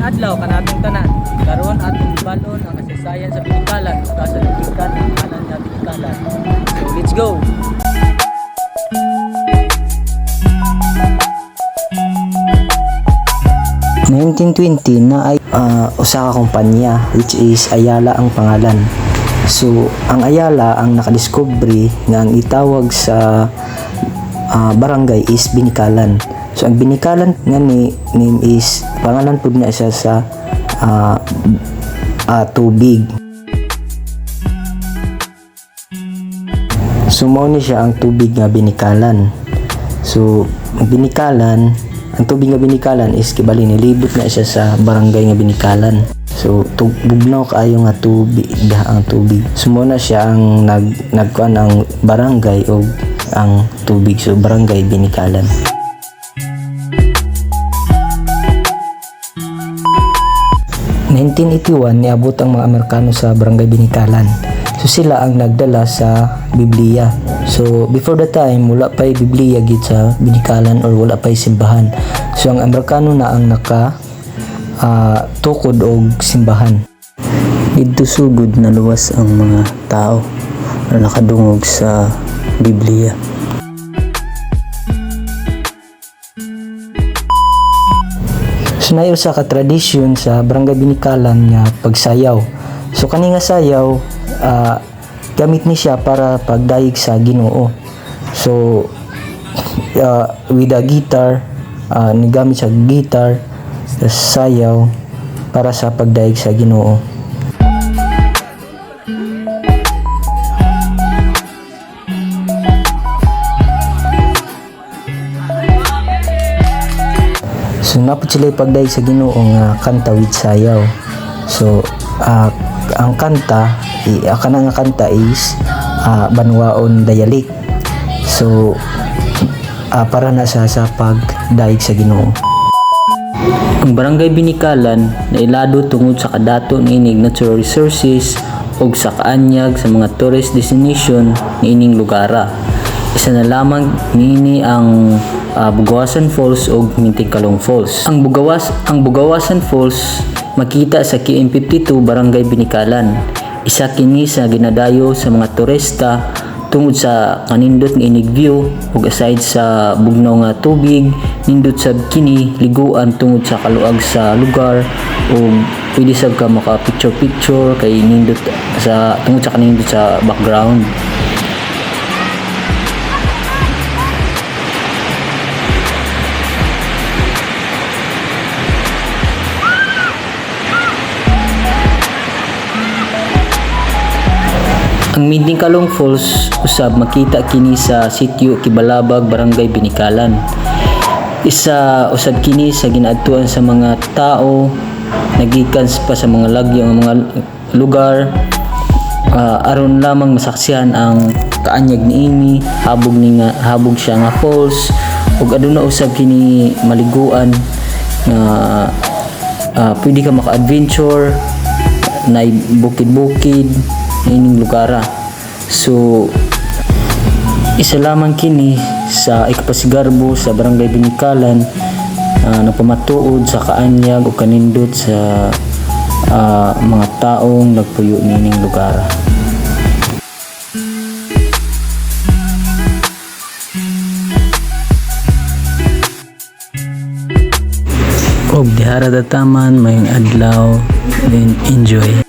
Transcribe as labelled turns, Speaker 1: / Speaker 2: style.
Speaker 1: adlaw kanatong tanan. Karon atong balon ang kasaysayan sa Binikalan, sa nagikan ang anan nga Binikalan. So let's go.
Speaker 2: Noong 1920 na ay usa ka kumpanya which is Ayala ang pangalan. So ang Ayala ang nakadiscovery nga ang itawag sa barangay is Binikalan. So ang Binikalan nga name is pangalan pud niya siya sa tubig. So mao ni siya ang tubig nga Binikalan. So ang Binikalan, ang tubig nga Binikalan is kibali nilibot na siya sa barangay nga Binikalan. So bugnaw kaayo nga tubig ang tubig. So mo na siya ang nagkuan ang barangay o ang tubig. So barangay Binikalan. In 1981 niabot ang mga Amerikano sa barangay Binikalan. So sila ang nagdala sa Biblia. So before the time wala pa'y Biblia gid sa Binikalan or wala pa'y simbahan. So ang Amerikano na ang tukod og simbahan. Dito sugod na luwas ang mga tao na nakadungog sa Biblia. So nayo sa ka-tradisyon sa barangay Binikalan nga pagsayaw. So kani nga sayaw gamit ni siya para pagdayeg sa Ginoo. So with a guitar, nigamit sa guitar sa sayaw para sa pagdayeg sa Ginoo. So napod sila pagdayeg sa Ginoo nga kanta with sayaw. So ang kanta kanang kanta is Banwaon dialect. So para na sa pagdayeg sa Ginoo. Ang barangay Binikalan na ilado tungod sa kadato niining natural resources ug sa kaanyag sa mga tourist destination niining lugara. Isa na lamang niini ang Bugawasan Falls ug Mintingkalong Falls. Ang Bugawasan Falls makita sa KM52 Barangay Binikalan. Isa kini sa ginadayo sa mga turista tungod sa kanindot nga inig view ug aside sa bugnaw nga tubig, nindot sab kini liguan tungod sa kaluag sa lugar ug pwede sab ka maka picture kay nindot sa tungod sa kanindot sa background. Ang Mintingkalong Falls usab makita kini sa sitio Kibalabag, Barangay Binikalan. Isa usab kini sa ginaadtuan sa mga tao nagikan pa sa mga lagyo nga mga lugar aron lamang masaksihan ang kaanyag niini, habog siya nga falls ug aduna usab kini maliguan nga pwede ka maka-adventure na bukid-bukid ining lugara. So isa lamang kini sa ikapasigarbo sa Barangay Binikalan nagpamatuod sa kaanyag o kanindot sa mga taong nagpuyo nining lugara. Og dihara dataman mayong adlaw and enjoy.